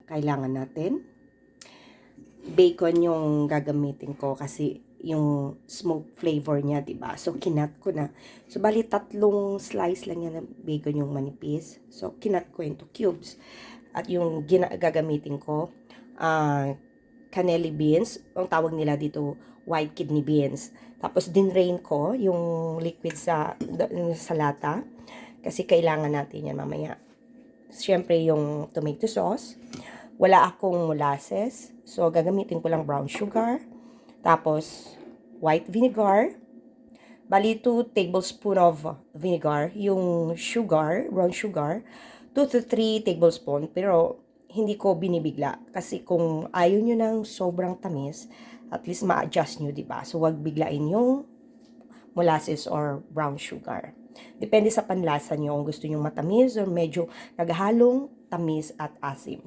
kailangan natin. Bacon yung gagamitin ko kasi yung smoke flavor niya, diba? So, kinat ko na. So, bali 3 slice lang yan ng bacon yung manipis. So, kinat ko into cubes. At yung gagamitin ko, cannelli beans. Ang tawag nila dito, white kidney beans. Tapos, dinrain ko yung liquid sa lata. Kasi kailangan natin yan mamaya. Siyempre, yung tomato sauce. Wala akong molasses. So, gagamitin ko lang brown sugar. Tapos, white vinegar. Bali, 2 tablespoon of vinegar. Yung sugar, brown sugar, 2 to 3 tablespoon. Pero, hindi ko binibigla. Kasi kung ayaw nyo ng sobrang tamis, at least ma-adjust nyo, diba? So, wag biglain yung molasses or brown sugar. Depende sa panlasa nyo kung gusto nyo matamis or medyo naghalong tamis at asim.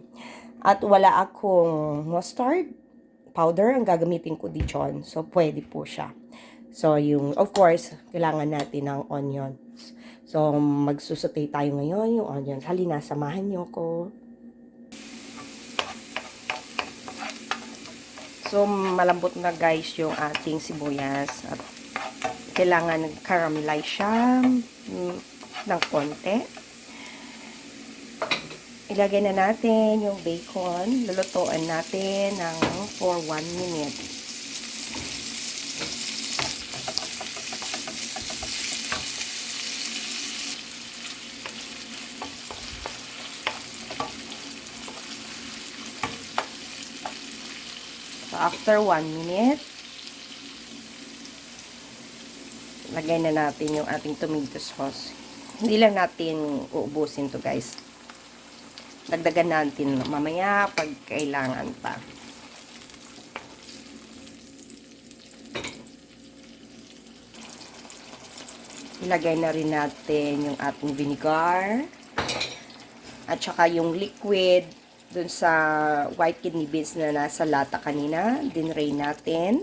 At wala akong mustard powder ang gagamitin ko dito. So, pwede po siya. So, of course, kailangan natin ng onions. So, magsusutay tayo ngayon yung onions. Halina, samahan niyo ko. So, malambot na guys yung ating sibuyas. At kailangan caramelize siya ng konti. Ilagay na natin yung bacon. Lulutuan natin for 1 minute. So, after 1 minute, lagay na natin yung ating tomato sauce. Hindi lang natin uubusin to guys. Dagdagan natin mamaya pag kailangan pa. Ilagay na rin natin yung ating vinegar at saka yung liquid dun sa white kidney beans na nasa lata kanina. Dinrain natin.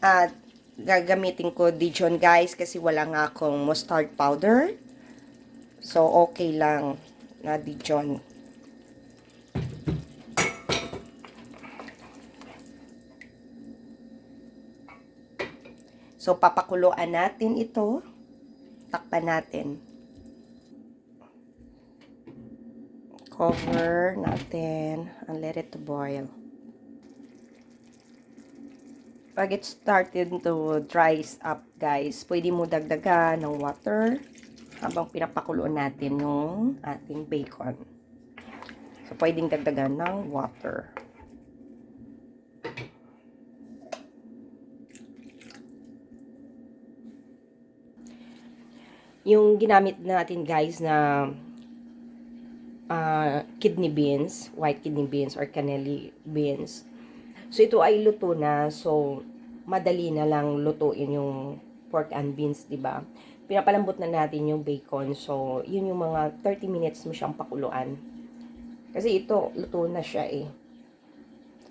At gagamitin ko Dijon guys kasi wala nga akong mustard powder. So, okay lang na Dijon. So, papakuluan natin ito. Takpan natin. Cover natin and let it to boil. Pag it started to dry up, guys, pwede mo dagdagan ng water habang pinapakuluan natin yung ating bacon. So, pwedeng dagdagan ng water. Yung ginamit natin, guys, na kidney beans, white kidney beans or cannelli beans. So, ito ay luto na. So, madali na lang lutuin yung pork and beans, diba? Pinapalambot na natin yung bacon. So, yun yung mga 30 minutes mo siyang pakuluan. Kasi ito, luto na siya eh.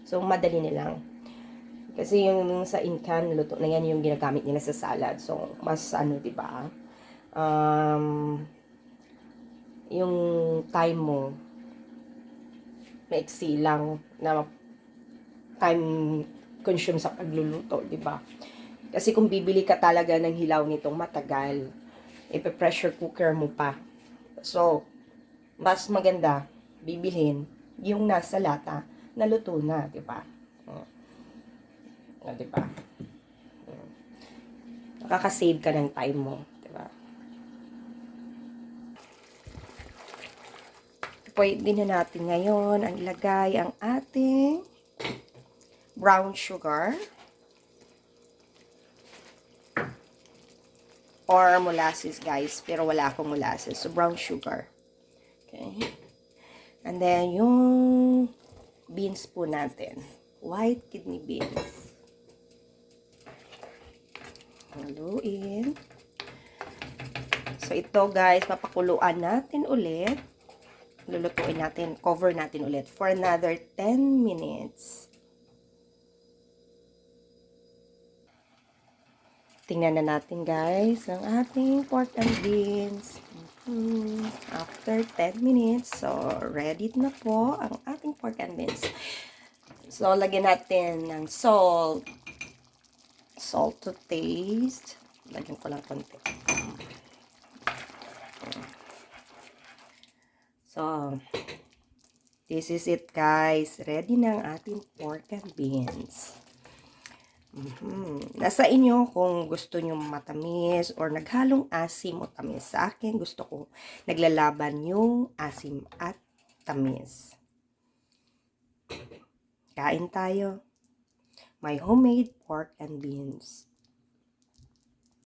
So, madali na lang. Kasi yung sa incan, luto na yan yung ginagamit nila sa salad. So, mas diba? Yung time mo, maiksi lang na time consume sa pagluluto, diba? Kasi kung bibili ka talaga ng hilaw nitong matagal, ipe-pressure cooker mo pa. So, mas maganda bibilhin yung nasa lata na luto na, di ba? Di ba? Nakaka-save ka ng time mo, di ba? Pwede na natin ngayon ang ilagay ang ating brown sugar or molasses, guys. Pero wala akong molasses. So, brown sugar. Okay. And then, yung beans po natin. White kidney beans. Haluin. So, ito, guys, papakuluan natin ulit. Lulutuin natin. Cover natin ulit for another 10 minutes. Tingnan na natin guys ang ating pork and beans. After 10 minutes, so ready na po ang ating pork and beans. So, lagyan natin ng salt. Salt to taste. Lagyan ko lang konti. So, this is it guys. Ready na ang ating pork and beans. Nasa inyo kung gusto nyo matamis or naghalong asim o tamis. Sa akin, gusto ko naglalaban yung asim at tamis. Kain tayo. My homemade pork and beans.